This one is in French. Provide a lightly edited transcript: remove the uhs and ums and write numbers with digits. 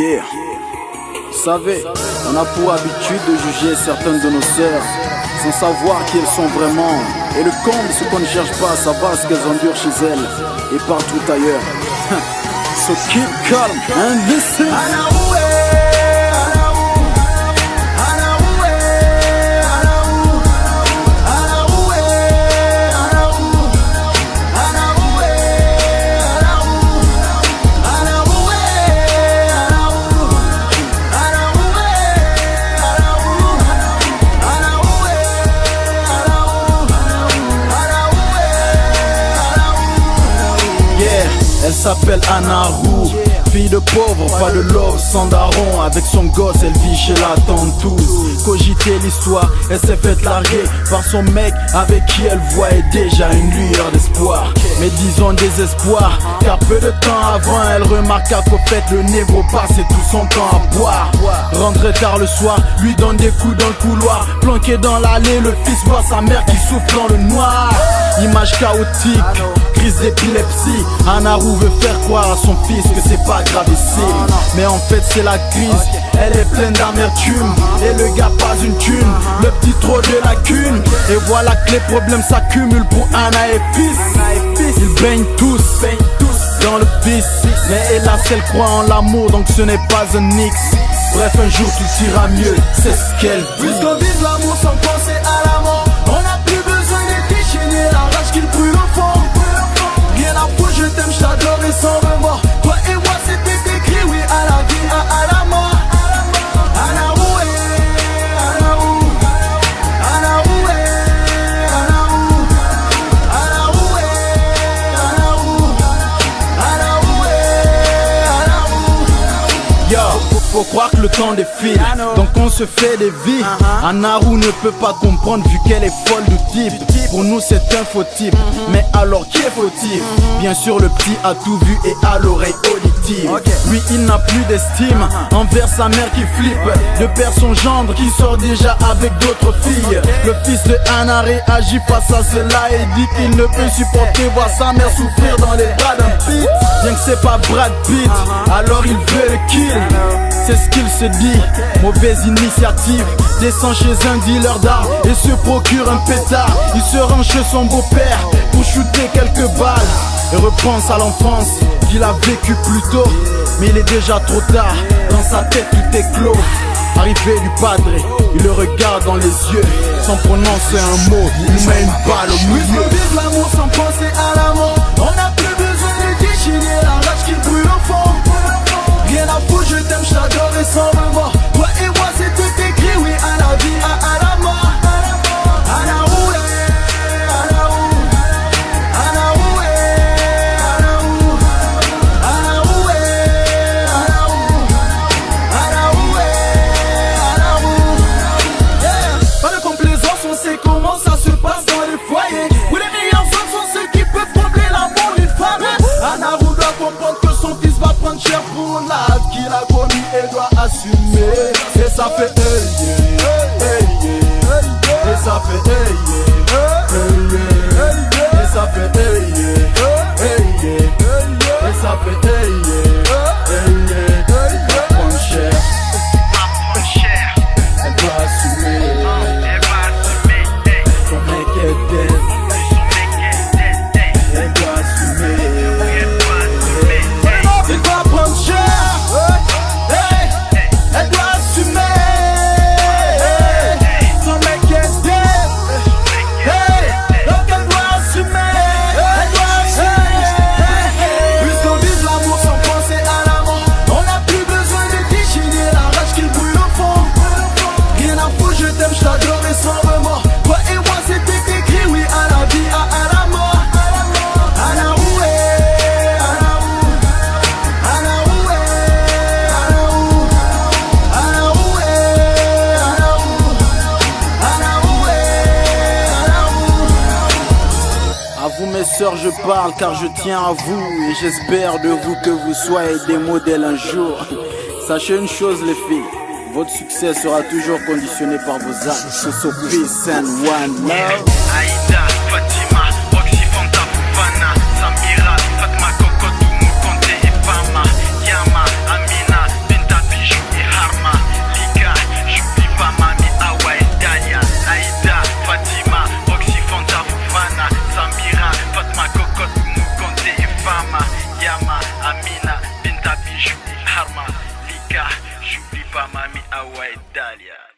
Vous savez, on a pour habitude de juger certaines de nos sœurs sans savoir qui elles sont vraiment. Et le comble, ce qu'on ne cherche pas à savoir ce qu'elles endurent chez elles et partout ailleurs. So keep calm and listen. Elle s'appelle Anaru, fille de pauvre, pas de love, sans daron. Avec son gosse, elle vit chez la tantouse. Cogiter l'histoire, elle s'est faite larguer par son mec avec qui elle voyait déjà une lueur d'espoir. Mais disons désespoir, car peu de temps avant, elle remarqua qu'au fait le négro passait tout son temps à boire. Rentrait tard le soir, lui donne des coups dans le couloir. Planqué dans l'allée, le fils voit sa mère qui souffle dans le noir. Image chaotique, crise d'épilepsie. Anaru veut faire croire à son fils que c'est pas gravissime. Mais en fait c'est la crise, elle est pleine d'amertume. Et le gars pas une thune, le petit trop de lacunes. Et voilà que les problèmes s'accumulent pour Anna et fils. Ils baignent tous dans le vice. Mais hélas elle croit en l'amour, donc ce n'est pas un X. Bref un jour tout ira mieux, c'est ce qu'elle dit. Puisqu'on vise l'amour sans penser à la mort, on n'a plus besoin de déchaîner la rage qu'il brûle au fond. Rien à foutre, je t'aime, je t'adore et sans remords. Toi et moi c'était écrit, oui à la vie, à la mort. Anaru, Anaru, Anaru, Anaru, Anaru, Anaru, Anaru. Yo, faut croire que le temps défile, donc on se fait des vies. Anaru ne peut pas comprendre vu qu'elle est folle du type. Pour nous c'est un faux type, mais alors qui est fautif? Bien sûr le petit a tout vu et a l'oreille auditive. Lui il n'a plus d'estime envers sa mère qui flippe de perdre son gendre qui sort déjà avec d'autres filles. Le fils de Anna réagit face à cela et dit qu'il ne peut supporter voir sa mère souffrir dans les bras d'un pit. Bien que c'est pas Brad Pitt, alors il veut le kill. C'est ce qu'il se dit, mauvaise initiative. Descend chez un dealer d'armes et se procure un pétard. Il se rend chez son beau-père pour shooter quelques balles et repense à l'enfance qu'il a vécu plus tôt. Mais il est déjà trop tard, dans sa tête tout est clos. Arrivé du padre, il le regarde dans les yeux sans prononcer un mot, il lui met une balle au milieu. Puisqu'on vise l'amour sans penser à la mort, on n'a plus besoin de déchaîner la rage qu'il brûle au fond. Rien à foutre, je t'aime, je t'adore et sans remords. Toi et moi c'est tout écrit, oui à la vie, à la mort. Anaru, Anaru, Anaru, Anaru, Anaru, Anaru, Anaru. Pas de complaisance, on sait comment ça se passe dans les foyers. Où les meilleurs hommes sont ceux qui peuvent combler l'amour d'une femme. Anaru doit comprendre que son fils va prendre cher pour l'acte qu'il a commis et doit assumer. Et ça fait et ça fait et ça fait et ça fait prendre cher. Elle doit assumer. Son mec est dead. Elle doit assumer. Il va prendre cher. Elle doit assumer. Son mec est dead. Donc elle doit assumer. Elle doit assumer. Puisqu'on vise l'amour sans penser à la mort, on n'a plus besoin de déchaîner la rage qu'il brûle au fond. Rien à foutre, je t'aime, je t'adore et sans remords. Toi et moi c'était écrit, oui à la vie, à la mort. Anaru, Anaru, Anaru, Anaru, Anaru, À vous mes sœurs je parle car je tiens à vous. Et j'espère de vous que vous soyez des modèles un jour. Sachez une chose les filles, votre succès sera toujours conditionné par vos actes. So peace and one love. Aïda, Fatima, Roxy, Fanta, Fofana, Samira, Fatma, Coco, Toumou, Conte et Fama, Yama, Amina, Binta, Hawaii Dalia.